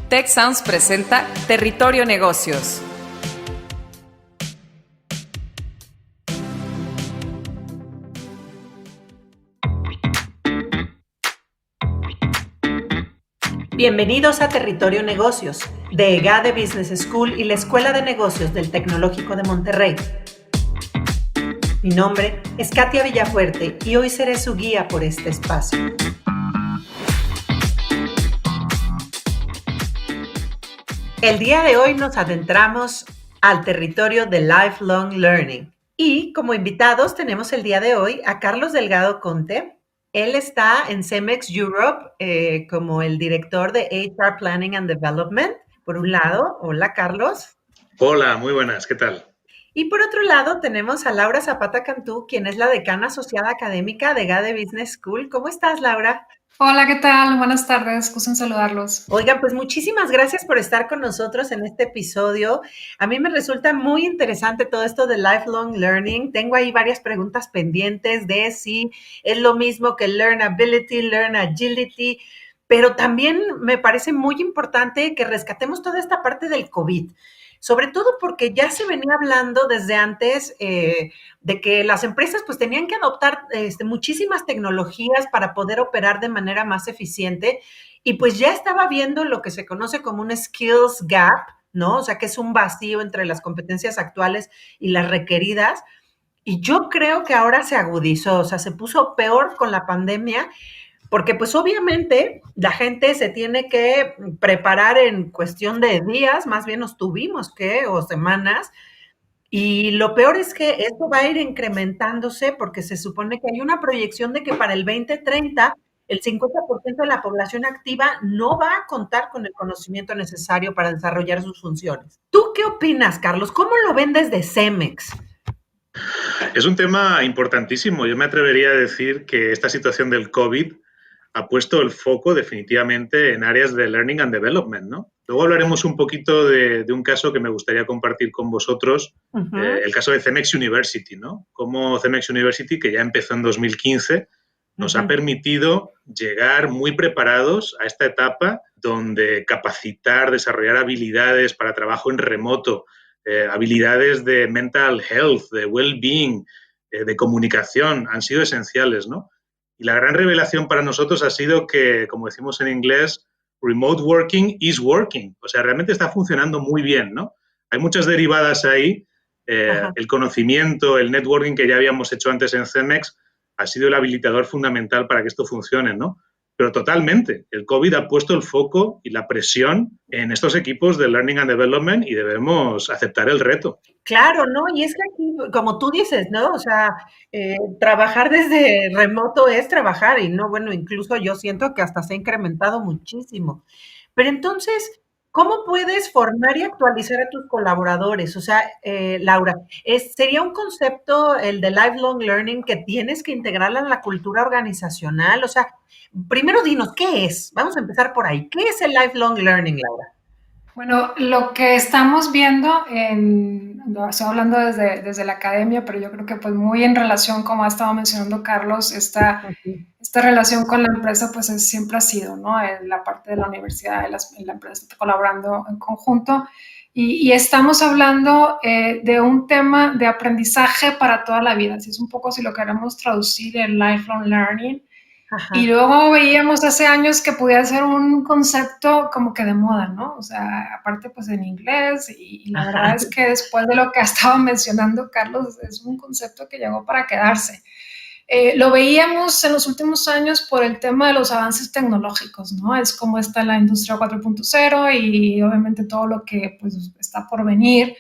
Tech Sounds presenta Territorio Negocios. Bienvenidos a Territorio Negocios, de EGADE Business School y la Escuela de Negocios del Tecnológico de Monterrey. Mi nombre es Katia Villafuerte y hoy seré su guía por este espacio. El día de hoy nos adentramos al territorio de Lifelong Learning. Y como invitados tenemos el día de hoy a Carlos Delgado Conte. Él está en Cemex Europe como el director de HR Planning and Development. Por un lado, hola Carlos. Hola, muy buenas, ¿qué tal? Y por otro lado tenemos a Laura Zapata Cantú, quien es la decana asociada académica de EGADE Business School. ¿Cómo estás, Laura? Hola, ¿qué tal? Buenas tardes, gusto en saludarlos. Oigan, pues muchísimas gracias por estar con nosotros en este episodio. A mí me resulta muy interesante todo esto de lifelong learning. Tengo ahí varias preguntas pendientes de si es lo mismo que learnability, learn agility, pero también me parece muy importante que rescatemos toda esta parte del COVID. Sobre todo porque ya se venía hablando desde antes de que las empresas pues tenían que adoptar muchísimas tecnologías para poder operar de manera más eficiente y pues ya estaba viendo lo que se conoce como un skills gap, ¿no? O sea, que es un vacío entre las competencias actuales y las requeridas. Y yo creo que ahora se agudizó, o sea, se puso peor con la pandemia porque pues obviamente la gente se tiene que preparar en cuestión de días, más bien nos tuvimos que, o semanas, y lo peor es que esto va a ir incrementándose porque se supone que hay una proyección de que para el 2030 el 50% de la población activa no va a contar con el conocimiento necesario para desarrollar sus funciones. ¿Tú qué opinas, Carlos? ¿Cómo lo ven desde Cemex? Es un tema importantísimo. Yo me atrevería a decir que esta situación del COVID ha puesto el foco definitivamente en áreas de learning and development, ¿no? Luego hablaremos un poquito de un caso que me gustaría compartir con vosotros, el caso de Cemex University, ¿no? Cómo Cemex University, que ya empezó en 2015, nos ha permitido llegar muy preparados a esta etapa donde capacitar, desarrollar habilidades para trabajo en remoto, habilidades de mental health, de well-being, de comunicación, han sido esenciales, ¿no? Y la gran revelación para nosotros ha sido que, como decimos en inglés, remote working is working. O sea, realmente está funcionando muy bien, ¿no? Hay muchas derivadas ahí. El conocimiento, el networking que ya habíamos hecho antes en Cemex ha sido el habilitador fundamental para que esto funcione, ¿no? Pero totalmente, el COVID ha puesto el foco y la presión en estos equipos de Learning and Development y debemos aceptar el reto. Claro, ¿no? Y es que aquí, como tú dices, ¿no? O sea, trabajar desde remoto es trabajar y no, bueno, incluso yo siento que hasta se ha incrementado muchísimo. Pero entonces, ¿cómo puedes formar y actualizar a tus colaboradores? O sea, Laura, ¿sería un concepto el de lifelong learning que tienes que integrarla en la cultura organizacional? O sea, primero dinos, ¿qué es? Vamos a empezar por ahí. ¿Qué es el lifelong learning, Laura? Bueno, lo que estamos viendo, estoy hablando desde la academia, pero yo creo que pues muy en relación, como ha estado mencionando Carlos, esta relación con la empresa pues siempre ha sido, ¿no? En la parte de la universidad y la empresa colaborando en conjunto. Y estamos hablando de un tema de aprendizaje para toda la vida. Así es un poco si lo queremos traducir en lifelong learning. Ajá. Y luego veíamos hace años que podía ser un concepto como que de moda, ¿no? O sea, aparte pues en inglés y la verdad es que después de lo que ha estado mencionando Carlos, es un concepto que llegó para quedarse. Lo veíamos en los últimos años por el tema de los avances tecnológicos, ¿no? Es como está la industria 4.0 y obviamente todo lo que pues está por venir,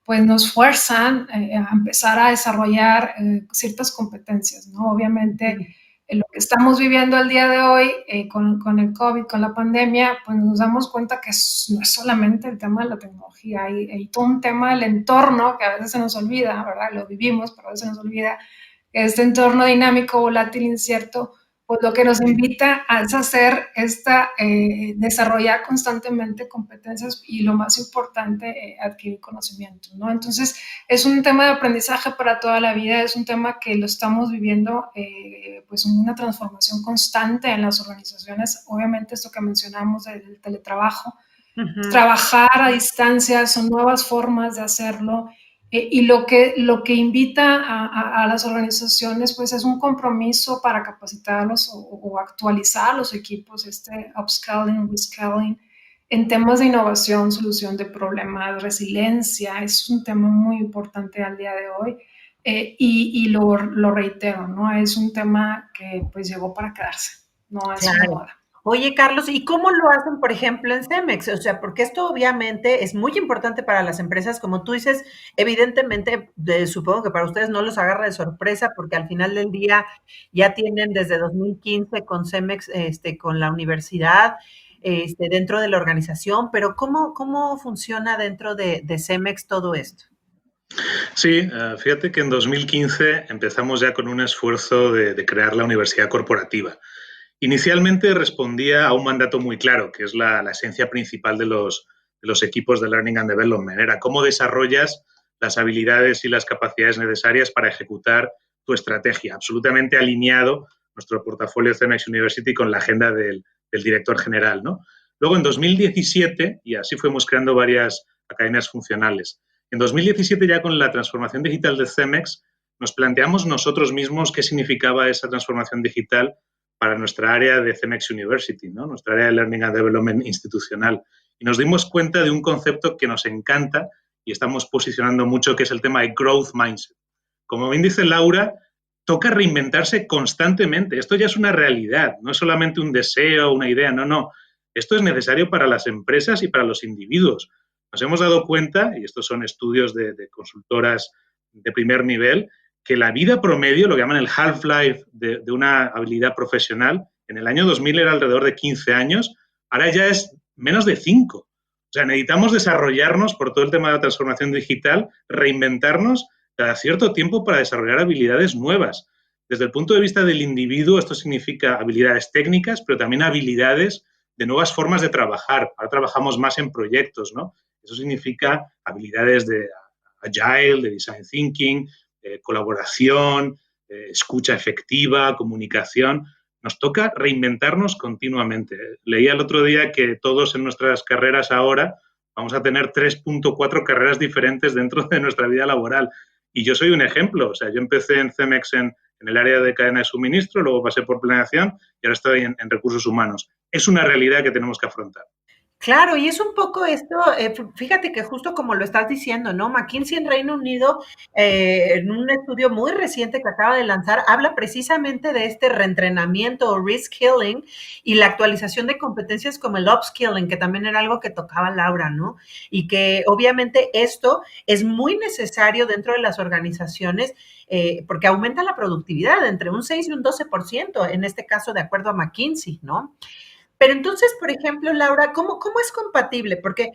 pues nos fuerzan a empezar a desarrollar ciertas competencias, ¿no? Obviamente lo que estamos viviendo al día de hoy con el COVID, con la pandemia, pues nos damos cuenta que no es solamente el tema de la tecnología, hay todo un tema del entorno que a veces se nos olvida, ¿verdad? Lo vivimos, pero a veces se nos olvida este entorno dinámico, volátil, incierto, pues lo que nos invita a hacer desarrollar constantemente competencias y lo más importante, adquirir conocimiento, ¿no? Entonces, es un tema de aprendizaje para toda la vida, es un tema que lo estamos viviendo, pues una transformación constante en las organizaciones. Obviamente, esto que mencionamos del teletrabajo, trabajar a distancia, son nuevas formas de hacerlo. Y lo que invita a las organizaciones, pues, es un compromiso para capacitarlos o actualizar los equipos, upscaling, rescaling, en temas de innovación, solución de problemas, resiliencia, es un tema muy importante al día de hoy. Y lo reitero, ¿no? Es un tema que pues llegó para quedarse, no es una moda. Oye, Carlos, ¿y cómo lo hacen, por ejemplo, en Cemex? O sea, porque esto obviamente es muy importante para las empresas, como tú dices, evidentemente, supongo que para ustedes no los agarra de sorpresa, porque al final del día ya tienen desde 2015 con Cemex, con la universidad, dentro de la organización, pero ¿cómo funciona dentro de Cemex todo esto? Sí, fíjate que en 2015 empezamos ya con un esfuerzo de crear la universidad corporativa. Inicialmente respondía a un mandato muy claro, que es la esencia principal de los equipos de Learning and Development. Era cómo desarrollas las habilidades y las capacidades necesarias para ejecutar tu estrategia, absolutamente alineado nuestro portafolio Cemex University con la agenda del director general, ¿no? Luego, en 2017, y así fuimos creando varias academias funcionales, en 2017 ya con la transformación digital de Cemex nos planteamos nosotros mismos qué significaba esa transformación digital para nuestra área de Cemex University, ¿no? Nuestra área de Learning and Development institucional. Y nos dimos cuenta de un concepto que nos encanta y estamos posicionando mucho, que es el tema de Growth Mindset. Como bien dice Laura, toca reinventarse constantemente. Esto ya es una realidad, no es solamente un deseo, una idea, no. Esto es necesario para las empresas y para los individuos. Nos hemos dado cuenta, y estos son estudios de consultoras de primer nivel, que la vida promedio, lo que llaman el half-life de una habilidad profesional, en el año 2000 era alrededor de 15 años, ahora ya es menos de 5. O sea, necesitamos desarrollarnos por todo el tema de la transformación digital, reinventarnos cada cierto tiempo para desarrollar habilidades nuevas. Desde el punto de vista del individuo, esto significa habilidades técnicas, pero también habilidades de nuevas formas de trabajar. Ahora trabajamos más en proyectos, ¿no? Eso significa habilidades de agile, de design thinking, colaboración, escucha efectiva, comunicación. Nos toca reinventarnos continuamente. Leía el otro día que todos en nuestras carreras ahora vamos a tener 3.4 carreras diferentes dentro de nuestra vida laboral. Y yo soy un ejemplo. O sea, yo empecé en Cemex en el área de cadena de suministro, luego pasé por planeación y ahora estoy en recursos humanos. Es una realidad que tenemos que afrontar. Claro, y es un poco esto, fíjate que justo como lo estás diciendo, ¿no? McKinsey en Reino Unido, en un estudio muy reciente que acaba de lanzar, habla precisamente de este reentrenamiento o reskilling y la actualización de competencias como el upskilling, que también era algo que tocaba Laura, ¿no? Y que obviamente esto es muy necesario dentro de las organizaciones porque aumenta la productividad entre un 6 y un 12%, en este caso de acuerdo a McKinsey, ¿no? Pero entonces, por ejemplo, Laura, ¿cómo es compatible? Porque,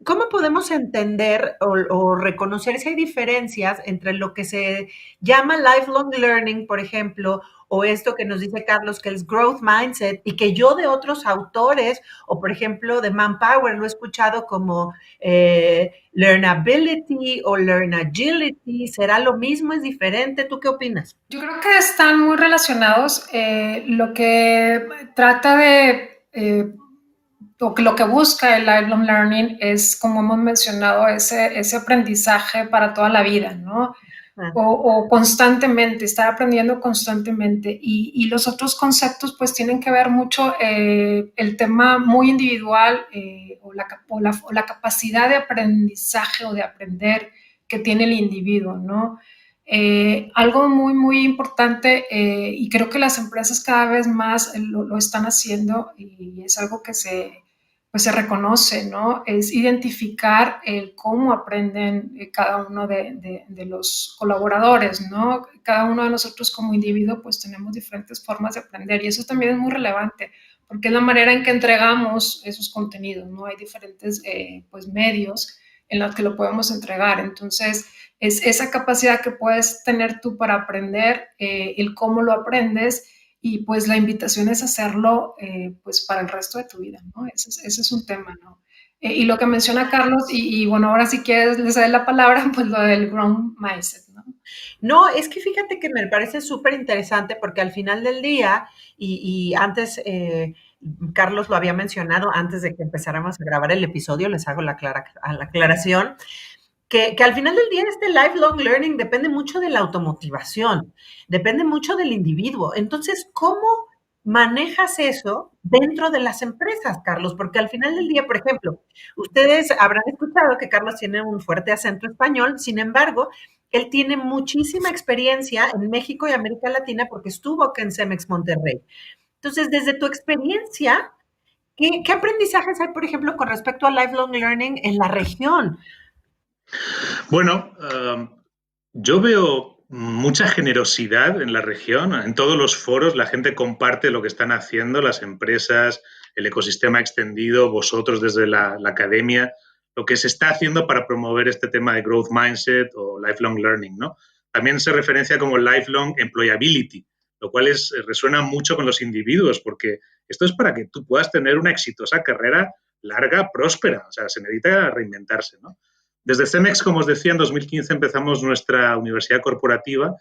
¿cómo podemos entender o reconocer si hay diferencias entre lo que se llama lifelong learning, por ejemplo, o esto que nos dice Carlos, que es growth mindset, y que yo de otros autores, o por ejemplo de Manpower, lo he escuchado como learnability o learn agility? ¿Será lo mismo? ¿Es diferente? ¿Tú qué opinas? Yo creo que están muy relacionados. Lo que trata de lo que busca el lifelong learning es, como hemos mencionado, ese aprendizaje para toda la vida, ¿no? O constantemente, estar aprendiendo constantemente. Y los otros conceptos pues tienen que ver mucho el tema muy individual o la capacidad de aprendizaje o de aprender que tiene el individuo, ¿no? Algo muy, muy importante y creo que las empresas cada vez más lo están haciendo y es algo que pues se reconoce, ¿no? Es identificar el cómo aprenden cada uno de los colaboradores, ¿no? Cada uno de nosotros como individuo pues tenemos diferentes formas de aprender y eso también es muy relevante porque es la manera en que entregamos esos contenidos, ¿no? Hay diferentes pues medios en los que lo podemos entregar, entonces es esa capacidad que puedes tener tú para aprender, el cómo lo aprendes y pues la invitación es hacerlo pues para el resto de tu vida, ¿no? Ese es un tema, ¿no? Y lo que menciona Carlos, y bueno, ahora si quieres les doy la palabra, pues lo del growth mindset, ¿no? No, es que fíjate que me parece súper interesante porque al final del día, y antes Carlos lo había mencionado antes de que empezáramos a grabar el episodio, les hago la aclaración, que al final del día este lifelong learning depende mucho de la automotivación, depende mucho del individuo. Entonces, ¿cómo manejas eso dentro de las empresas, Carlos? Porque al final del día, por ejemplo, ustedes habrán escuchado que Carlos tiene un fuerte acento español, sin embargo, él tiene muchísima experiencia en México y América Latina porque estuvo acá en Cemex Monterrey. Entonces, desde tu experiencia, ¿qué aprendizajes hay, por ejemplo, con respecto a lifelong learning en la región? Bueno, yo veo mucha generosidad en la región, en todos los foros la gente comparte lo que están haciendo, las empresas, el ecosistema extendido, vosotros desde la academia, lo que se está haciendo para promover este tema de growth mindset o lifelong learning, ¿no? También se referencia como lifelong employability, lo cual resuena mucho con los individuos, porque esto es para que tú puedas tener una exitosa carrera larga, próspera, o sea, se necesita reinventarse, ¿no? Desde Cemex, como os decía, en 2015 empezamos nuestra universidad corporativa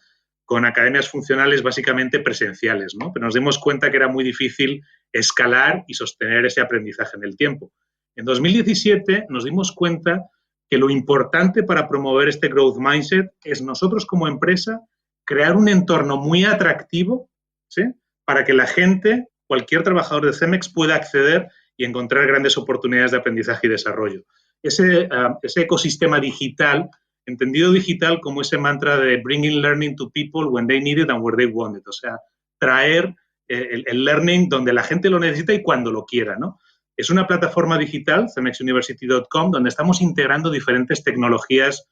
con academias funcionales básicamente presenciales, ¿no? Pero nos dimos cuenta que era muy difícil escalar y sostener ese aprendizaje en el tiempo. En 2017 nos dimos cuenta que lo importante para promover este growth mindset es nosotros como empresa crear un entorno muy atractivo, ¿sí?, para que la gente, cualquier trabajador de Cemex, pueda acceder y encontrar grandes oportunidades de aprendizaje y desarrollo. Ese ecosistema digital, entendido digital como ese mantra de bringing learning to people when they need it and where they want it, o sea, traer el learning donde la gente lo necesita y cuando lo quiera, ¿no? Es una plataforma digital, cemexuniversity.com, donde estamos integrando diferentes tecnologías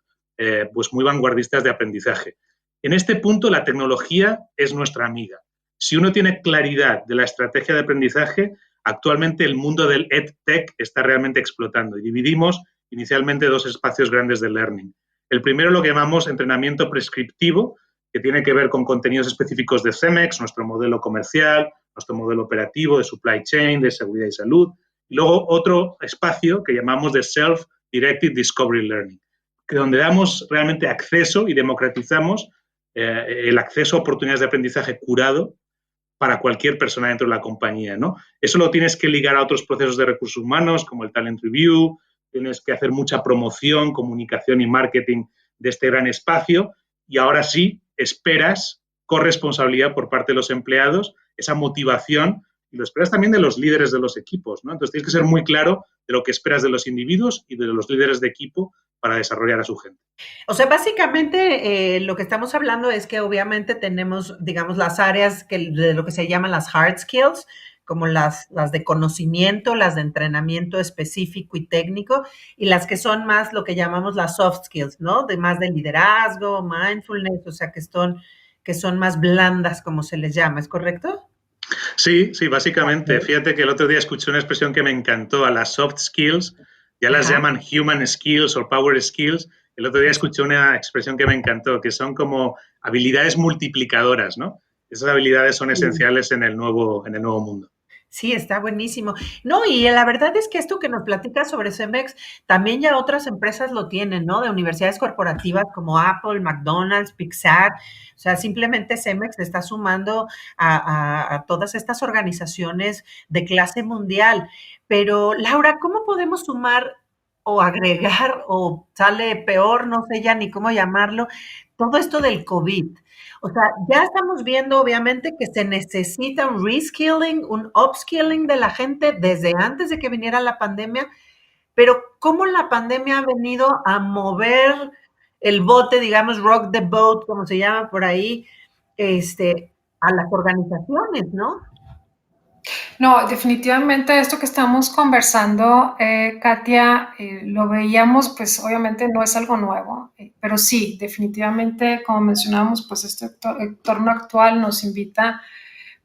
pues muy vanguardistas de aprendizaje. En este punto, la tecnología es nuestra amiga. Si uno tiene claridad de la estrategia de aprendizaje, actualmente el mundo del EdTech está realmente explotando y dividimos inicialmente dos espacios grandes de learning. El primero lo que llamamos entrenamiento prescriptivo, que tiene que ver con contenidos específicos de Cemex, nuestro modelo comercial, nuestro modelo operativo de supply chain, de seguridad y salud. Y luego otro espacio que llamamos de Self-Directed Discovery Learning, que donde damos realmente acceso y democratizamos el acceso a oportunidades de aprendizaje curado para cualquier persona dentro de la compañía, ¿no? Eso lo tienes que ligar a otros procesos de recursos humanos, como el Talent Review, tienes que hacer mucha promoción, comunicación y marketing de este gran espacio, y ahora sí esperas corresponsabilidad por parte de los empleados, esa motivación, y lo esperas también de los líderes de los equipos, ¿no? Entonces tienes que ser muy claro de lo que esperas de los individuos y de los líderes de equipo para desarrollar a su gente. O sea, básicamente lo que estamos hablando es que obviamente tenemos, digamos, las áreas de lo que se llaman las hard skills, como las de conocimiento, las de entrenamiento específico y técnico, y las que son más lo que llamamos las soft skills, ¿no? De más de liderazgo, mindfulness, o sea, que son más blandas, como se les llama, ¿es correcto? Sí, sí, básicamente. Fíjate que el otro día escuché una expresión que me encantó, a las soft skills, ya las llaman human skills o power skills. El otro día escuché una expresión que me encantó, que son como habilidades multiplicadoras, ¿no? Esas habilidades son esenciales en el nuevo mundo. Sí, está buenísimo. No, y la verdad es que esto que nos platicas sobre Cemex, también ya otras empresas lo tienen, ¿no? De universidades corporativas como Apple, McDonald's, Pixar. O sea, simplemente Cemex se está sumando a todas estas organizaciones de clase mundial. Pero, Laura, ¿cómo podemos sumar o agregar, o sale peor, no sé ya ni cómo llamarlo, todo esto del COVID? O sea, ya estamos viendo obviamente que se necesita un reskilling, un upskilling de la gente desde antes de que viniera la pandemia, pero cómo la pandemia ha venido a mover el bote, digamos, rock the boat, como se llama por ahí, a las organizaciones, ¿no? No, definitivamente esto que estamos conversando, Katia, lo veíamos, pues obviamente no es algo nuevo, pero sí, definitivamente, como mencionábamos, pues este entorno actual nos invita,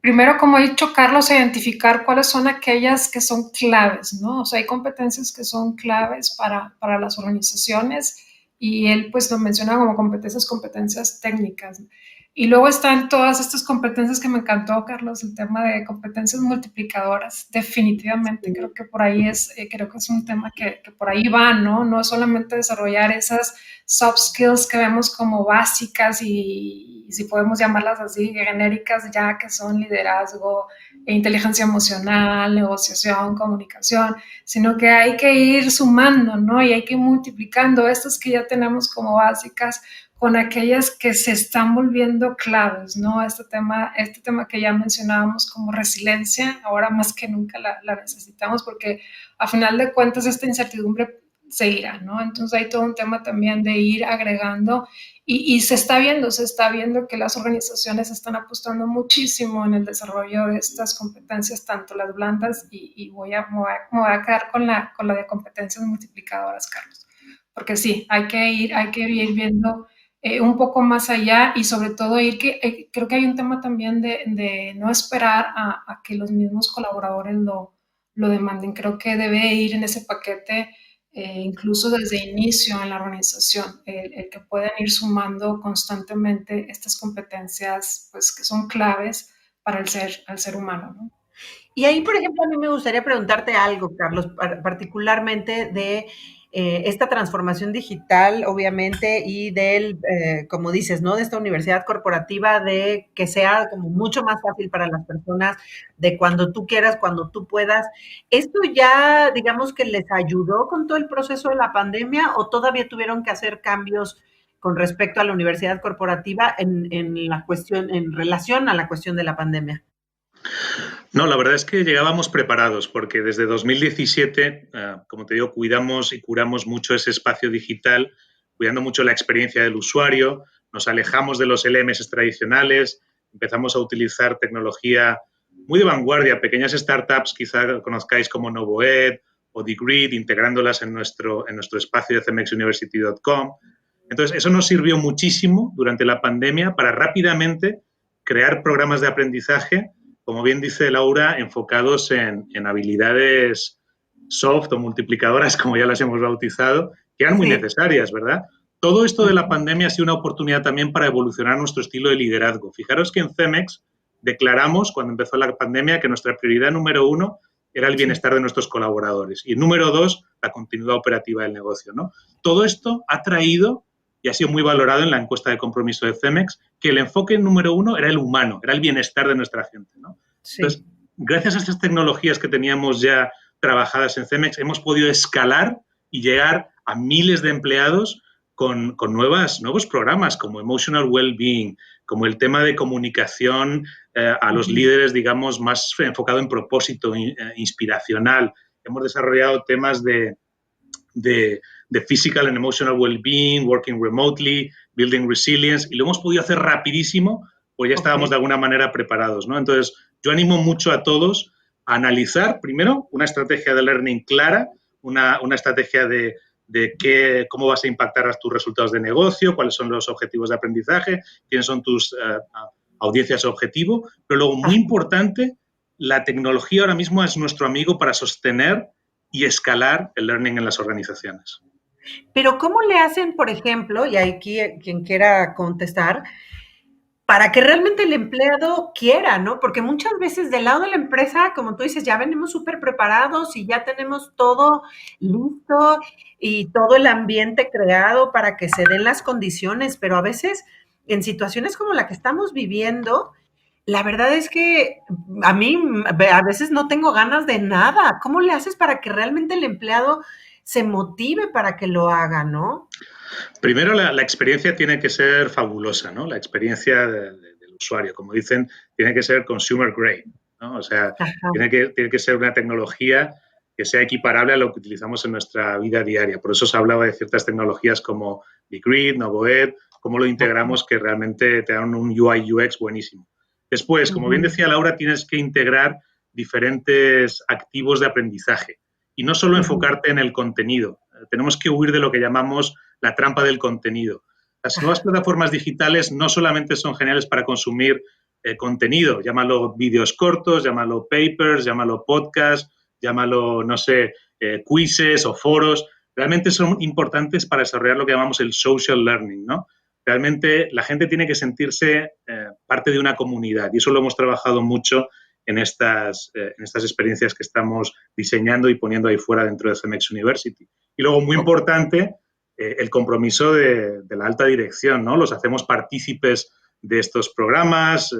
primero, como ha dicho Carlos, a identificar cuáles son aquellas que son claves, ¿no? O sea, hay competencias que son claves para las organizaciones y él pues lo menciona como competencias técnicas. Y luego están todas estas competencias que me encantó, Carlos, el tema de competencias multiplicadoras. Definitivamente, creo que por ahí creo que es un tema que por ahí va, ¿no? No solamente desarrollar esas soft skills que vemos como básicas y si podemos llamarlas así, genéricas ya, que son liderazgo, inteligencia emocional, negociación, comunicación, sino que hay que ir sumando, ¿no? Y hay que ir multiplicando estas que ya tenemos como básicas con aquellas que se están volviendo claves, ¿no? Este tema que ya mencionábamos como resiliencia, ahora más que nunca la necesitamos porque a final de cuentas esta incertidumbre seguirá, ¿no? Entonces hay todo un tema también de ir agregando y se está viendo que las organizaciones están apostando muchísimo en el desarrollo de estas competencias, tanto las blandas y me voy a quedar con la de competencias multiplicadoras, Carlos. Porque sí, hay que ir viendo un poco más allá y sobre todo creo que hay un tema también de no esperar a que los mismos colaboradores lo demanden. Creo que debe ir en ese paquete incluso desde inicio en la organización, el que puedan ir sumando constantemente estas competencias pues, que son claves para el ser humano, ¿no? Y ahí, por ejemplo, a mí me gustaría preguntarte algo, Carlos, particularmente de esta transformación digital, obviamente, y del, como dices, ¿no? De esta universidad corporativa, de que sea como mucho más fácil para las personas, de cuando tú quieras, cuando tú puedas. ¿Esto ya, digamos, que les ayudó con todo el proceso de la pandemia o todavía tuvieron que hacer cambios con respecto a la universidad corporativa en la cuestión, en relación a la cuestión de la pandemia? No, la verdad es que llegábamos preparados porque desde 2017, como te digo, cuidamos y curamos mucho ese espacio digital, cuidando mucho la experiencia del usuario, nos alejamos de los LMS tradicionales, empezamos a utilizar tecnología muy de vanguardia, pequeñas startups, quizá conozcáis como Novoed o TheGrid, integrándolas en nuestro espacio de cmxuniversity.com. Entonces, eso nos sirvió muchísimo durante la pandemia para rápidamente crear programas de aprendizaje, como bien dice Laura, enfocados en habilidades soft o multiplicadoras, como ya las hemos bautizado, que eran muy necesarias, ¿verdad? Todo esto de la pandemia ha sido una oportunidad también para evolucionar nuestro estilo de liderazgo. Fijaros que en CEMEX declaramos, cuando empezó la pandemia, que nuestra prioridad número 1 era el bienestar de nuestros colaboradores y número 2, la continuidad operativa del negocio, ¿no? Todo esto ha traído y ha sido muy valorado en la encuesta de compromiso de CEMEX, que el enfoque número 1 era el humano, era el bienestar de nuestra gente, ¿no? Sí. Entonces, gracias a estas tecnologías que teníamos ya trabajadas en CEMEX, hemos podido escalar y llegar a miles de empleados con nuevos programas como Emotional Wellbeing, como el tema de comunicación a los líderes, digamos, más enfocado en propósito inspiracional. Hemos desarrollado temas de physical and emotional well-being, working remotely, building resilience, y lo hemos podido hacer rapidísimo, pues ya estábamos de alguna manera preparados, ¿no? Entonces, yo animo mucho a todos a analizar, primero, una estrategia de learning clara, una estrategia de cómo vas a impactar a tus resultados de negocio, cuáles son los objetivos de aprendizaje, quiénes son tus audiencias objetivo, pero luego, muy importante, la tecnología ahora mismo es nuestro amigo para sostener y escalar el learning en las organizaciones. Pero ¿cómo le hacen, por ejemplo, y aquí quien quiera contestar, para que realmente el empleado quiera, ¿no? Porque muchas veces del lado de la empresa, como tú dices, ya venimos súper preparados y ya tenemos todo listo y todo el ambiente creado para que se den las condiciones, pero a veces en situaciones como la que estamos viviendo, la verdad es que a mí a veces no tengo ganas de nada. ¿Cómo le haces para que realmente el empleado se motive para que lo haga, no? Primero, la experiencia tiene que ser fabulosa, ¿no? La experiencia del usuario, como dicen, tiene que ser consumer grade, ¿no? O sea, tiene que ser una tecnología que sea equiparable a lo que utilizamos en nuestra vida diaria. Por eso se hablaba de ciertas tecnologías como TheGrid, Novoed, cómo lo integramos que realmente te dan un UI UX buenísimo. Después, como bien decía Laura, tienes que integrar diferentes activos de aprendizaje y no solo enfocarte en el contenido. Tenemos que huir de lo que llamamos la trampa del contenido. Las nuevas plataformas digitales no solamente son geniales para consumir contenido, llámalo vídeos cortos, llámalo papers, llámalo podcast, llámalo, no sé, quizzes o foros. Realmente son importantes para desarrollar lo que llamamos el social learning, ¿no? Realmente la gente tiene que sentirse parte de una comunidad y eso lo hemos trabajado mucho en estas experiencias que estamos diseñando y poniendo ahí fuera dentro de CEMEX University. Y luego, muy importante, el compromiso de la alta dirección, ¿no? Los hacemos partícipes de estos programas,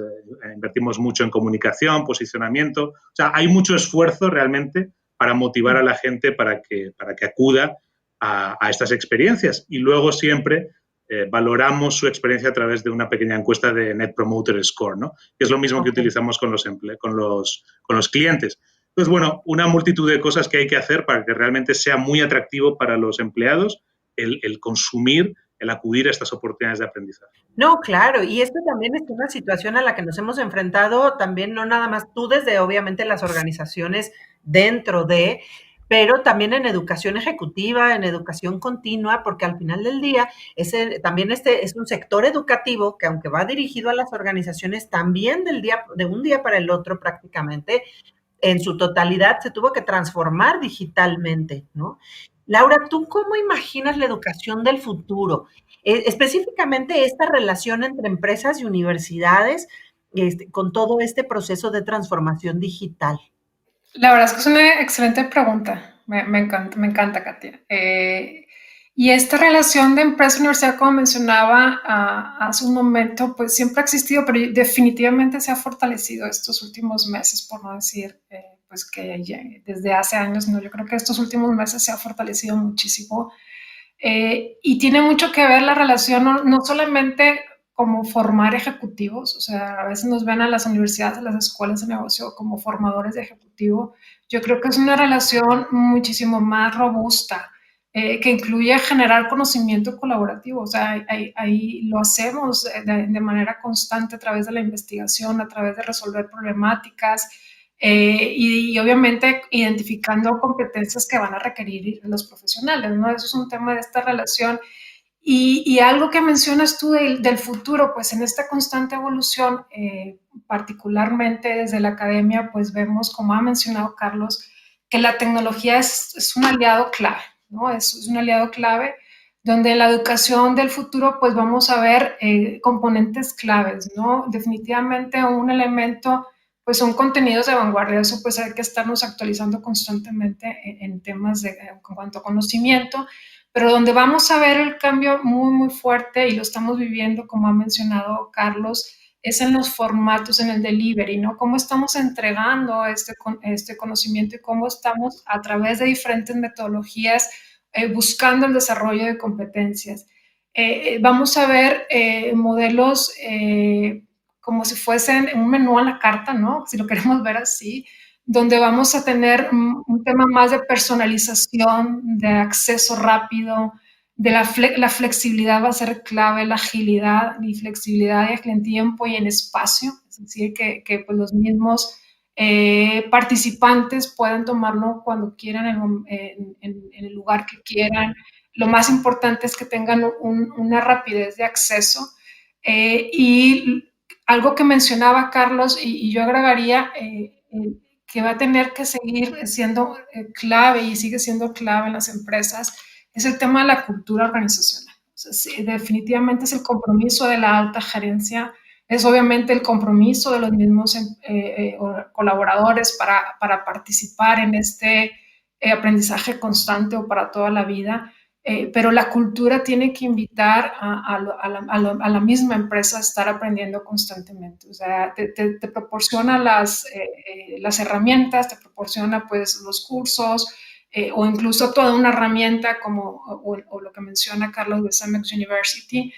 invertimos mucho en comunicación, posicionamiento. O sea, hay mucho esfuerzo realmente para motivar a la gente para que acuda a estas experiencias. Y luego siempre valoramos su experiencia a través de una pequeña encuesta de Net Promoter Score, ¿no? Que es lo mismo que utilizamos con los clientes. Entonces, bueno, una multitud de cosas que hay que hacer para que realmente sea muy atractivo para los empleados el consumir, el acudir a estas oportunidades de aprendizaje. No, claro, y esto también es una situación a la que nos hemos enfrentado también, no nada más tú desde obviamente las organizaciones dentro de, pero también en educación ejecutiva, en educación continua, porque al final del día también este es un sector educativo que aunque va dirigido a las organizaciones, también de un día para el otro prácticamente, en su totalidad se tuvo que transformar digitalmente, ¿no? Laura, ¿tú cómo imaginas la educación del futuro? Específicamente esta relación entre empresas y universidades con todo este proceso de transformación digital. La verdad es que es una excelente pregunta. Me encanta, Katia. Y esta relación de empresa-universidad, como mencionaba hace un momento, pues siempre ha existido, pero definitivamente se ha fortalecido estos últimos meses, por no decir pues que ya desde hace años, no, yo creo que estos últimos meses se ha fortalecido muchísimo. Y tiene mucho que ver la relación, no solamente como formar ejecutivos, o sea, a veces nos ven a las universidades, a las escuelas de negocio como formadores de ejecutivo. Yo creo que es una relación muchísimo más robusta, que incluye generar conocimiento colaborativo. O sea, ahí lo hacemos de manera constante a través de la investigación, a través de resolver problemáticas, y obviamente identificando competencias que van a requerir los profesionales, ¿no? Eso es un tema de esta relación. Y algo que mencionas tú del futuro, pues en esta constante evolución, particularmente desde la academia, pues vemos, como ha mencionado Carlos, que la tecnología es un aliado clave, ¿no? Es un aliado clave donde en la educación del futuro pues vamos a ver componentes claves, ¿no? Definitivamente un elemento pues son contenidos de vanguardia, eso pues hay que estarnos actualizando constantemente en temas en cuanto a conocimiento, pero donde vamos a ver el cambio muy, muy fuerte, y lo estamos viviendo, como ha mencionado Carlos, es en los formatos, en el delivery, ¿no? Cómo estamos entregando este conocimiento y cómo estamos a través de diferentes metodologías buscando el desarrollo de competencias. Vamos a ver modelos como si fuesen un menú a la carta, ¿no? Si lo queremos ver así, donde vamos a tener un tema más de personalización, de acceso rápido, de la flexibilidad va a ser clave, la agilidad y flexibilidad en tiempo y en espacio, es decir, que pues los mismos participantes puedan tomarlo cuando quieran, en el lugar que quieran. Lo más importante es que tengan una rapidez de acceso, y algo que mencionaba Carlos, y yo agregaría que va a tener que seguir siendo clave y sigue siendo clave en las empresas, es el tema de la cultura organizacional. O sea, sí, definitivamente es el compromiso de la alta gerencia, es obviamente el compromiso de los mismos colaboradores para participar en este aprendizaje constante o para toda la vida. Pero la cultura tiene que invitar a la misma empresa a estar aprendiendo constantemente. O sea, te proporciona las herramientas, te proporciona pues los cursos, o incluso toda una herramienta como o lo que menciona Carlos de Samex University,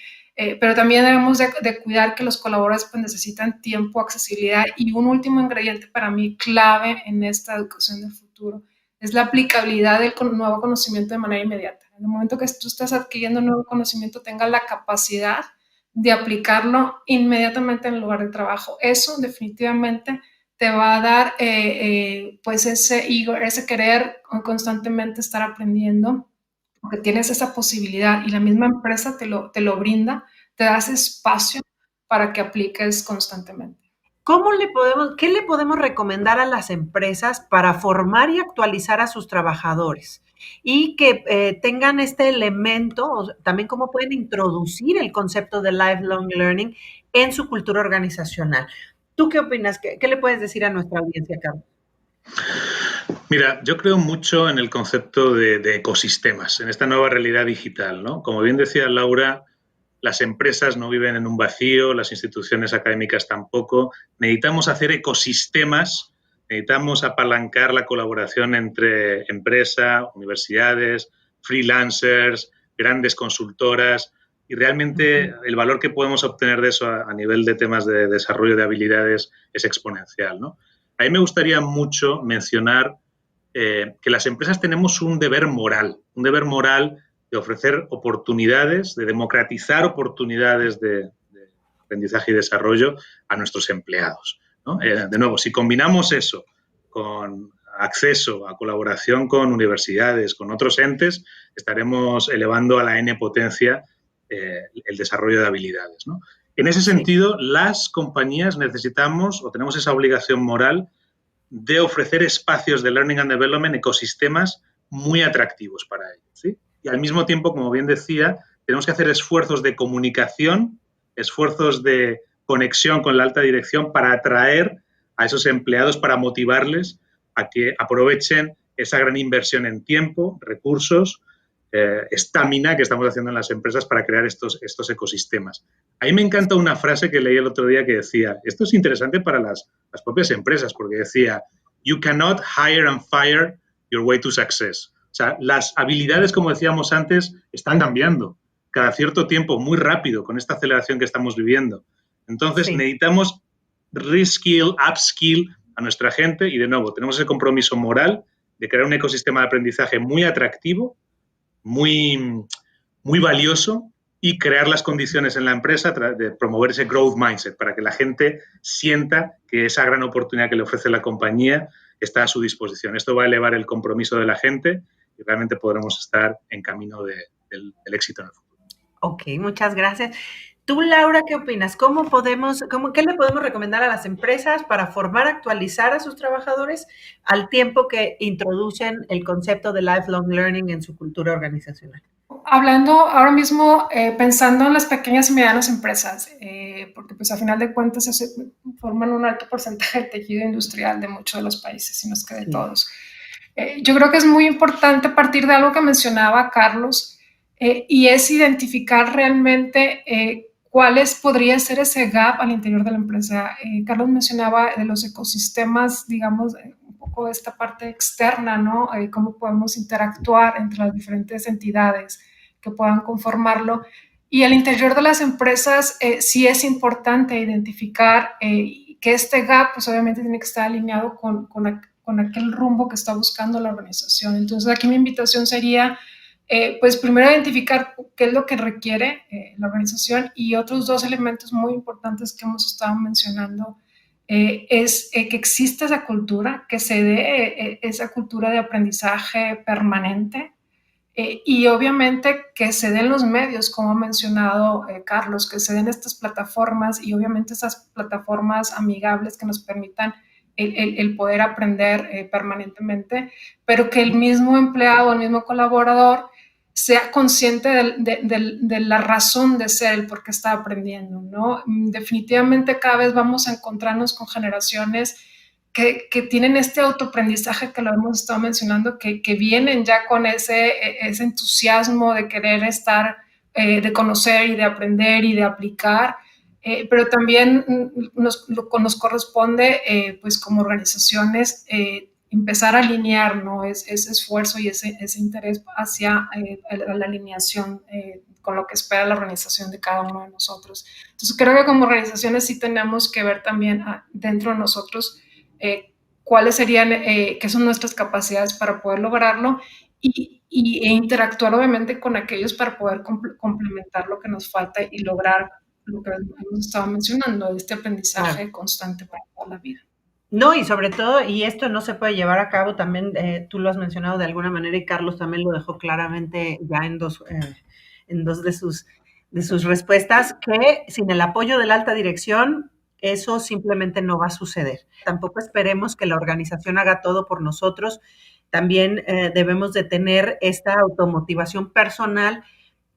pero también debemos de cuidar que los colaboradores pues, necesitan tiempo, accesibilidad, y un último ingrediente para mí clave en esta educación del futuro es la aplicabilidad del nuevo conocimiento de manera inmediata. En el momento que tú estás adquiriendo un nuevo conocimiento, tengas la capacidad de aplicarlo inmediatamente en el lugar de trabajo. Eso definitivamente te va a dar pues ese querer constantemente estar aprendiendo, porque tienes esa posibilidad y la misma empresa te lo brinda, te das espacio para que apliques constantemente. ¿Qué le podemos recomendar a las empresas para formar y actualizar a sus trabajadores? Y que tengan este elemento, también cómo pueden introducir el concepto de lifelong learning en su cultura organizacional. ¿Tú qué opinas? ¿Qué le puedes decir a nuestra audiencia, Carlos? Mira, yo creo mucho en el concepto de ecosistemas, en esta nueva realidad digital, ¿no? Como bien decía Laura, las empresas no viven en un vacío, las instituciones académicas tampoco. Necesitamos hacer ecosistemas, necesitamos apalancar la colaboración entre empresa, universidades, freelancers, grandes consultoras, y realmente el valor que podemos obtener de eso a nivel de temas de desarrollo de habilidades es exponencial, ¿no? A mí me gustaría mucho mencionar que las empresas tenemos un deber moral de ofrecer oportunidades, de democratizar oportunidades de aprendizaje y desarrollo a nuestros empleados, ¿no? De nuevo, si combinamos eso con acceso a colaboración con universidades, con otros entes, estaremos elevando a la N potencia el desarrollo de habilidades, ¿no? En ese sentido, las compañías necesitamos o tenemos esa obligación moral de ofrecer espacios de learning and development, ecosistemas muy atractivos para ellos, ¿sí? Y al mismo tiempo, como bien decía, tenemos que hacer esfuerzos de comunicación, esfuerzos de conexión con la alta dirección para atraer a esos empleados, para motivarles a que aprovechen esa gran inversión en tiempo, recursos, estamina que estamos haciendo en las empresas para crear estos ecosistemas. A mí me encanta una frase que leí el otro día que decía, esto es interesante para las propias empresas, porque decía, you cannot hire and fire your way to success. O sea, las habilidades, como decíamos antes, están cambiando cada cierto tiempo, muy rápido, con esta aceleración que estamos viviendo. Entonces, necesitamos reskill, upskill a nuestra gente y, de nuevo, tenemos ese compromiso moral de crear un ecosistema de aprendizaje muy atractivo, muy valioso, y crear las condiciones en la empresa de promover ese growth mindset para que la gente sienta que esa gran oportunidad que le ofrece la compañía está a su disposición. Esto va a elevar el compromiso de la gente y realmente podremos estar en camino del éxito en el futuro. Ok, muchas gracias. Tú, Laura, ¿qué opinas? ¿Qué le podemos recomendar a las empresas para formar, actualizar a sus trabajadores al tiempo que introducen el concepto de lifelong learning en su cultura organizacional? Hablando ahora mismo, pensando en las pequeñas y medianas empresas, porque pues a final de cuentas forman un alto porcentaje del tejido industrial de muchos de los países, si no es que de todos. Yo creo que es muy importante partir de algo que mencionaba Carlos, y es identificar realmente podría ser ese gap al interior de la empresa. Carlos mencionaba de los ecosistemas, digamos, un poco de esta parte externa, ¿no? Cómo podemos interactuar entre las diferentes entidades que puedan conformarlo. Y al interior de las empresas sí es importante identificar que este gap, pues obviamente tiene que estar alineado con aquel rumbo que está buscando la organización. Entonces aquí mi invitación sería, pues primero identificar qué es lo que requiere la organización, y otros dos elementos muy importantes que hemos estado mencionando es que exista esa cultura, que se dé esa cultura de aprendizaje permanente, y obviamente que se den los medios, como ha mencionado Carlos, que se den estas plataformas, y obviamente esas plataformas amigables que nos permitan el poder aprender permanentemente, pero que el mismo empleado, el mismo colaborador sea consciente de la razón de ser, el por qué está aprendiendo, ¿no? Definitivamente cada vez vamos a encontrarnos con generaciones que tienen este autoaprendizaje que lo hemos estado mencionando, que vienen ya con ese entusiasmo de querer estar, de conocer y de aprender y de aplicar, pero también nos corresponde, pues como organizaciones, empezar a alinear, ¿no? ese esfuerzo y ese interés hacia la alineación con lo que espera la organización de cada uno de nosotros. Entonces creo que como organizaciones sí tenemos que ver también dentro de nosotros cuáles serían, qué son nuestras capacidades para poder lograrlo, e interactuar obviamente con aquellos para poder complementar lo que nos falta y lograr lo que hemos estado mencionando, este aprendizaje constante para toda la vida. No, y sobre todo, y esto no se puede llevar a cabo también, tú lo has mencionado de alguna manera y Carlos también lo dejó claramente ya en dos de sus respuestas, que sin el apoyo de la alta dirección, eso simplemente no va a suceder. Tampoco esperemos que la organización haga todo por nosotros. También debemos de tener esta automotivación personal,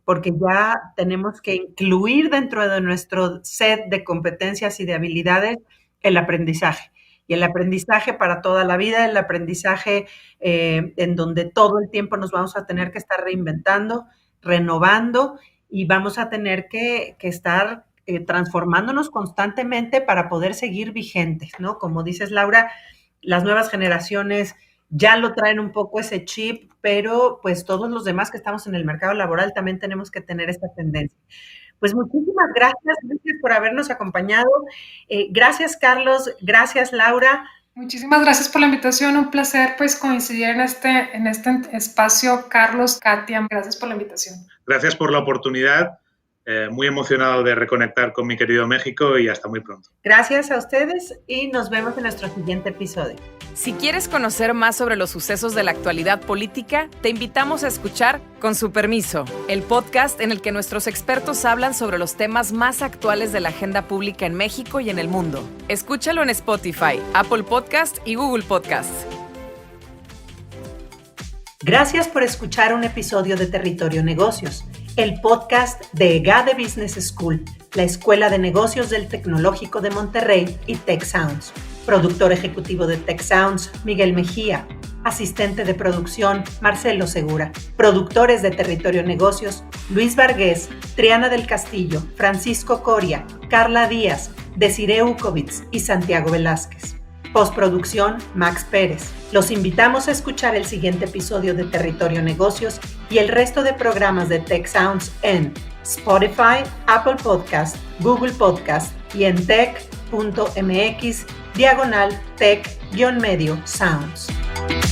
porque ya tenemos que incluir dentro de nuestro set de competencias y de habilidades el aprendizaje. Y el aprendizaje para toda la vida, el aprendizaje en donde todo el tiempo nos vamos a tener que estar reinventando, renovando y vamos a tener que estar transformándonos constantemente para poder seguir vigentes, ¿no? Como dices, Laura, las nuevas generaciones ya lo traen un poco ese chip, pero pues todos los demás que estamos en el mercado laboral también tenemos que tener esta tendencia. Pues muchísimas gracias por habernos acompañado. Gracias, Carlos. Gracias, Laura. Muchísimas gracias por la invitación. Un placer pues coincidir en este espacio. Carlos, Katia, gracias por la invitación. Gracias por la oportunidad. Muy emocionado de reconectar con mi querido México y hasta muy pronto. Gracias a ustedes y nos vemos en nuestro siguiente episodio. Si quieres conocer más sobre los sucesos de la actualidad política, te invitamos a escuchar Con su permiso, el podcast en el que nuestros expertos hablan sobre los temas más actuales de la agenda pública en México y en el mundo. Escúchalo en Spotify, Apple Podcast y Google Podcast. Gracias por escuchar un episodio de Territorio Negocios, el podcast de EGADE Business School, la Escuela de Negocios del Tecnológico de Monterrey y Tech Sounds. Productor ejecutivo de Tech Sounds, Miguel Mejía. Asistente de producción, Marcelo Segura. Productores de Territorio Negocios, Luis Vargués, Triana del Castillo, Francisco Coria, Carla Díaz, Desiree Ukovitz y Santiago Velázquez. Postproducción, Max Pérez. Los invitamos a escuchar el siguiente episodio de Territorio Negocios y el resto de programas de Tech Sounds en Spotify, Apple Podcast, Google Podcast y en tech.mx/tech-sounds.